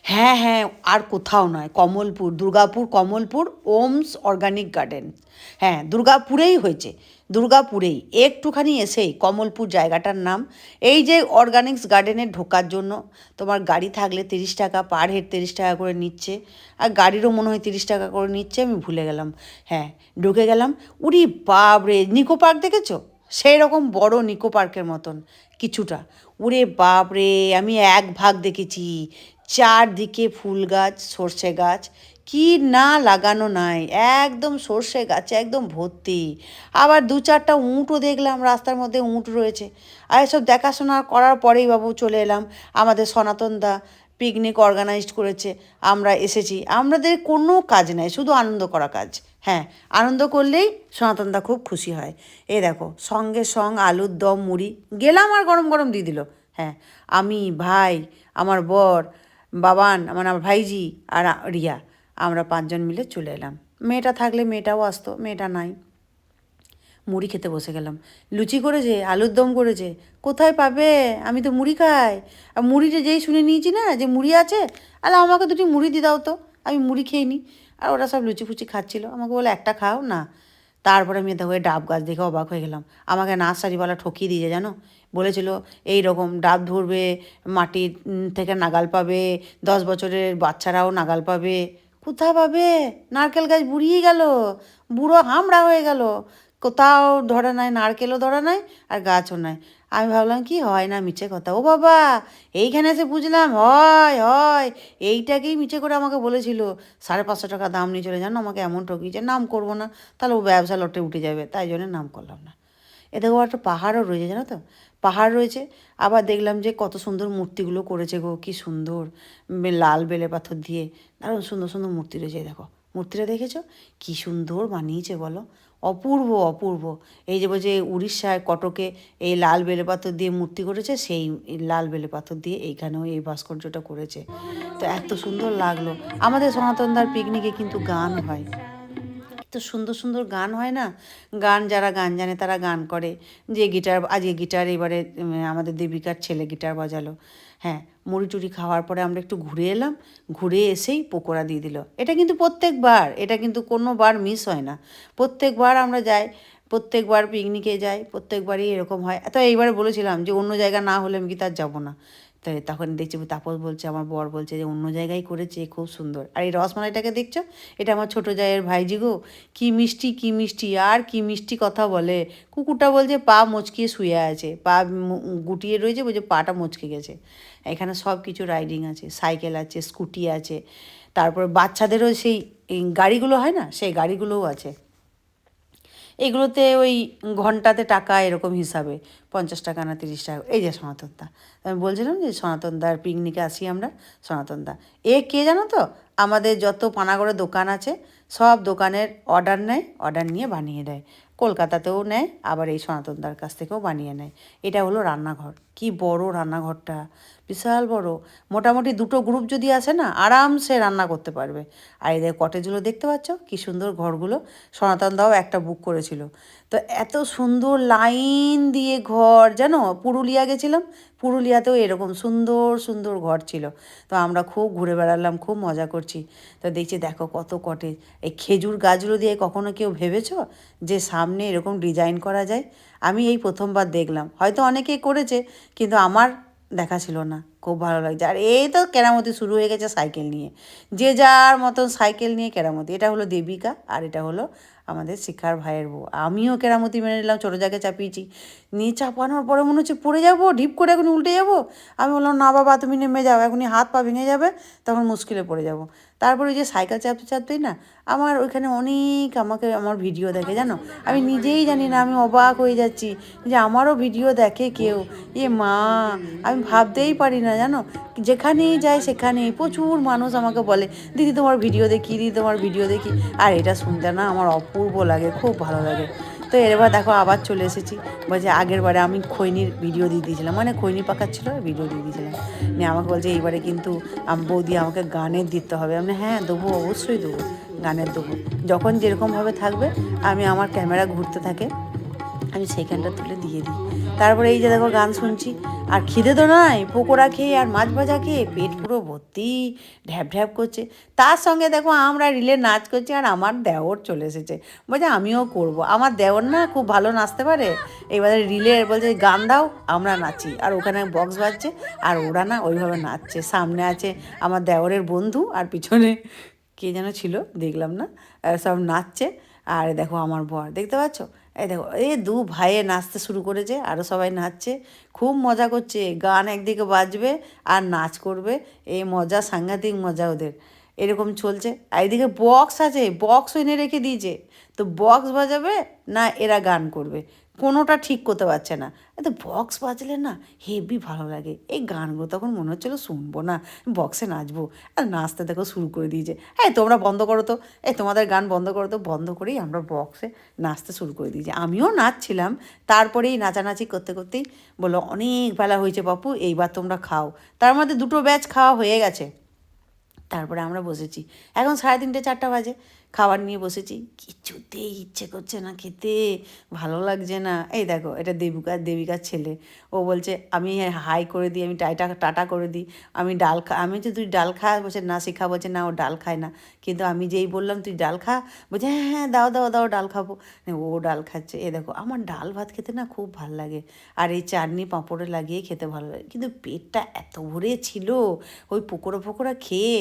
হ্যাঁ, হ্যাঁ, আর কোথাও নয়, Kamalpur, Durgapur, Kamalpur, ohms organic garden. হ্যাঁ, দুর্গাপুরেই হয়েছে, দুর্গাপুরেই। একটুখানি এসেই কমলপুর জায়গাটার নাম। এই যে অর্গানিক্স গার্ডেনে ঢোকার জন্য তোমার গাড়ি থাকলে 30 টাকা, পার হেড 30 টাকা করে নিচ্ছে। আর গাড়িরও মনে হয় 30 টাকা করে নিচ্ছে, আমি ভুলে গেলাম। হ্যাঁ, ঢুকে গেলাম। উরি বাপরে! নিকো পার্ক দেখেছো? সেই রকম বড় নিকো পার্কের মতন কিছুটা। ওরে বাপরে! আমি এক ভাগ দেখেছি। চারদিকে ফুল গাছ, সর্ষে গাছ, কি না লাগানো নাই, একদম সর্ষে গাছে একদম ভর্তি। আবার দু চারটা উঁটও দেখলাম, রাস্তার মধ্যে উঁট রয়েছে। আর এসব দেখাশোনা করার পরেই বাবু চলে এলাম। আমাদের সনাতন দা পিকনিক অর্গানাইজড করেছে, আমরা এসেছি। আমাদের কোনো কাজ নাই, শুধু আনন্দ করা কাজ। হ্যাঁ, আনন্দ করলেই সনাতনদা খুব খুশি হয়। এই দেখো, সঙ্গে আলুর দম, মুড়ি গেলাম আর গরম গরম দিয়ে দিল। হ্যাঁ, আমি, ভাই, আমার বর, বাবান, আমার ভাইজি আর রিয়া, আমরা 5 জন মিলে চলে এলাম। মেয়েটা থাকলে মেয়েটাও আসতো, মেয়েটা নাই। মুড়ি খেতে বসে গেলাম। লুচি করেছে, আলুর দম করেছে। কোথায় পাবে? আমি তো মুড়ি খাই। আর মুড়িটা যেই শুনে নিয়েছি না যে মুড়ি আছে, আরে আমাকে দুটি মুড়ি দিয়ে দাও তো, আমি মুড়ি খেয়ে নিই। আর ওরা সব লুচি ফুচি খাচ্ছিল, আমাকে বলে একটা খাও না। তারপরে আমি দেখো ডাব গাছ দেখে অবাক হয়ে গেলাম। আমাকে নার্সারিওয়ালা ঠকিয়ে দিয়েছে জানো। বলেছিল এই রকম ডাব ধরবে, মাটির থেকে নাগাল পাবে, 10 বছরের বাচ্চারাও নাগাল পাবে। কোথা পাবে? নারকেল গাছ বুড়িয়ে গেল, বুড়ো হামড়া হয়ে গেল, কোথাও ধরে নাই, নারকেলও ধরে নাই আর গাছও নাই। আমি ভাবলাম কি হয় না, মিছে কথা। ও বাবা, এইখানে এসে বুঝলাম হয় হয়। এইটাকেই মিছে করে আমাকে বলেছিল। 550 টাকা দাম নিয়ে চলে, জানো আমাকে এমন ঠকিয়েছে। নাম করবো না, তাহলে ও ব্যবসা লটে উঠে যাবে, তাই জন্য নাম করলাম না। এ দেখো একটা পাহাড়ও রয়েছে জানো তো, পাহাড় রয়েছে। আবার দেখলাম যে কত সুন্দর মূর্তিগুলো করেছে গো, কি সুন্দর। লাল বেলে পাথর দিয়ে দারুণ সুন্দর সুন্দর মূর্তি রয়েছে। দেখো মূর্তিটা দেখেছো, কি সুন্দর বানিয়েছে বলো, অপূর্ব অপূর্ব। এই যে বলছে উড়িষ্যায় কটকে এই লাল বেলে পাথর দিয়ে মূর্তি করেছে, সেই লাল বেলে পাথর দিয়ে এইখানেও এই ভাস্কর্যটা করেছে। তো এত সুন্দর লাগলো। আমাদের সনাতনদার পিকনিকে কিন্তু গান হয়, তো সুন্দর সুন্দর গান হয় না। গান, যারা গান জানে তারা গান করে। যে গিটার, আজকে গিটার এবারে আমাদের দেবিকার ছেলে গিটার বাজালো। হ্যাঁ, মুড়ি টুড়ি খাওয়ার পরে আমরা একটু ঘুরে এলাম। ঘুরে এসেই পকোড়া দিয়ে দিল। এটা কিন্তু প্রত্যেকবার, এটা কিন্তু কোনো বার মিস হয় না। প্রত্যেকবার আমরা যাই, প্রত্যেকবার পিকনিকে যাই, প্রত্যেকবারই এরকম হয়। তো এইবারে বলেছিলাম যে অন্য জায়গা না হলে আমি কি তার যাবো না। তাই তখন দেখছি তাপস বলছে, আমার বর বলছে যে অন্য জায়গায় করেছে, খুব সুন্দর। আর এই রসমালাইটাকে দেখছো, এটা আমার ছোটো জায়ের ভাইজি গো, কী মিষ্টি কী মিষ্টি, আর কী মিষ্টি কথা বলে। কুকুরটা বলছে পা মচকিয়ে শুয়ে আছে, পা গুটিয়ে রয়েছে, বলছে পাটা মচকে গেছে। এখানে সব কিছু রাইডিং আছে, সাইকেল আছে, স্কুটি আছে, তারপরে বাচ্চাদেরও সেই গাড়িগুলো হয় না, সেই গাড়িগুলোও আছে। এগুলোতে ওই ঘন্টাতে টাকা এরকম হিসাবে, 50 টাকা না 30 টাকা। এই যে সনাতনদা, আমি বলছিলাম যে সনাতনদার পিকনিকে আসি আমরা। সনাতনদা এ কে জানো তো, আমাদের যত পানাগড়ে দোকান আছে সব দোকানের অর্ডার নেয়, অর্ডার নিয়ে বানিয়ে দেয়। কলকাতাতেও নেয়, আবার এই সনাতনদার কাছ থেকেও বানিয়ে নেয়। এটা হলো রান্নাঘর, কি বড় রান্নাঘরটা, বিশাল বড়। মোটামুটি 2টো গ্রুপ যদি আসে না, আরামসে রান্না করতে পারবে। আর এদের কটেজগুলো দেখতে পাচ্ছ কি সুন্দর ঘরগুলো। সনাতনদাও একটা বুক করেছিল। তো এত সুন্দর লাইন দিয়ে ঘর, জানো পুরুলিয়া গেছিলাম, পুরুলিয়াতেও এরকম সুন্দর সুন্দর ঘর ছিল। তো আমরা খুব ঘুরে বেড়ালাম, খুব মজা করছি। তো দেখছি দেখো কত কটেজ। এই খেজুর গাছগুলো দিয়ে কখনো কেউ ভেবেছো যে সামনে এরকম ডিজাইন করা যায়? আমি এই প্রথমবার দেখলাম, হয়তো অনেকেই করেছে, কিন্তু আমার দেখা ছিল না। খুব ভালো লাগছে। আর এই তো কেরামতি শুরু হয়ে গেছে সাইকেল নিয়ে, যে যার মতন সাইকেল নিয়ে কেরামতি। এটা হলো দেবিকা, আর এটা হলো আমাদের শিখার ভাইয়ের বউ। আমিও কেরামতি মেনে নিলাম, ছোটো জায়গায় চাপিয়েছি। নিয়ে চাপানোর পরে মনে হচ্ছে পড়ে যাবো, ঢিপ করে এখন উল্টে যাবো। আমি বললাম না বাবা, তুমি নেমে যাও, এখনই হাত পা ভেঙে যাবে, তখন মুশকিলে পড়ে যাব। তারপরে ওই যে সাইকেল চাপতে চাপতেই না, আমার ওইখানে অনেক আমাকে আমার ভিডিও দেখে জানো। আমি নিজেই জানি না, আমি অবাক হয়ে যাচ্ছি যে আমারও ভিডিও দেখে কেউ। এ মা, আমি ভাবতেই পারি না জানো। যেখানেই যাই সেখানেই প্রচুর মানুষ আমাকে বলে দিদি তোমার ভিডিও দেখি, দিদি তোমার ভিডিও দেখি। আর এটা শুনতে না আমার অপূর্ব লাগে, খুব ভালো লাগে। তো এবার দেখো আবার চলে এসেছি। বলছে আগের বারে আমি খৈনির ভিডিও দিয়ে দিয়েছিলাম, মানে খৈনি পাকাচ্ছিল, ভিডিও দিয়ে দিয়েছিলাম। নিয়ে আমাকে বলছে এইবারে কিন্তু বৌদি আমাকে গানের দিতে হবে। আমি হ্যাঁ দেবো, অবশ্যই দেবো, গানের দেবো। যখন যেরকমভাবে থাকবে, আমি আমার ক্যামেরা ঘুরতে থাকে, আমি সেইখানটা তুলে দিয়ে দিই। তারপরে এই যে দেখো গান শুনছি, আর খিদে তো নাই, পকোড়া খেয়ে আর মাছ ভাজা খেয়ে পেট পুরো ভর্তি, ঢ্যাপ ঢ্যাপ করছে। তার সঙ্গে দেখো আমরা রিলে নাচ করছি, আর আমার দেওর চলে এসেছে, বলছে আমিও করব। আমার দেওর না খুব ভালো নাচতে পারে, এবারে রিলে বলছে গান দাও, আমরা নাচি, আর ওখানে বক্স বাজছে, আর ওরা না ওইভাবে নাচছে। সামনে আছে আমার দেওরের বন্ধু, আর পিছনে কে যেন ছিল দেখলাম না, সব নাচছে। আর দেখো আমার বর, দেখতে পাচ্ছ, এই দেখো এই দু ভাইয়ে নাচতে শুরু করেছে, আরও সবাই নাচছে, খুব মজা করছে। গান একদিকে বাজবে আর নাচ করবে, এই মজা, সাংঘাতিক মজা ওদের, এরকম চলছে। আর এইদিকে বক্স আছে, বক্স এনে রেখে দিয়েছে, তো বক্স বাজাবে না এরা গান করবে, কোনোটা ঠিক করতে পারছে না। এত বক্স বাজলে না হেভি ভালো লাগে, এই গানগুলো তখন মনে হচ্ছিলো শুনবো না, বক্সে নাচবো, আর নাচতে দেখো শুরু করে দিয়েছে। এই তোমরা বন্ধ করো তো, এই তোমাদের গান বন্ধ করো তো, বন্ধ করেই আমরা বক্সে নাচতে শুরু করে দিয়েছি। আমিও নাচছিলাম, তারপরেই নাচানাচি করতে করতেই বললো অনেক বেলা হয়েছে বাপু, এইবার তোমরা খাও। তার মধ্যে দুটো ব্যাচ খাওয়া হয়ে গেছে। তারপরে আমরা বসেছি, এখন 3:30 4টা বাজে, খাবার নিয়ে বসেছি, কিছুতেই ইচ্ছে করছে না খেতে, ভালো লাগছে না। এই দেখো এটা দেবিকার ছেলে, ও বলছে আমি হাই করে দিই, আমি টাটা করে দিই, আমি ডাল আমি যে তুই ডাল খা, বলছে না শিখা, বলছে না ও ডাল খায় না, কিন্তু আমি যেই বললাম তুই ডাল খা, বলছে হ্যাঁ হ্যাঁ দাও দাও দাও ডাল খাবো, ও ডাল খাচ্ছে। এ দেখো আমার ডাল ভাত খেতে না খুব ভাল লাগে, আর এই চাটনি পাঁপড়ে লাগিয়ে খেতে ভালো লাগে, কিন্তু পেটটা এত ভরে ছিল ওই পকোড়া ফকোড়া খেয়ে।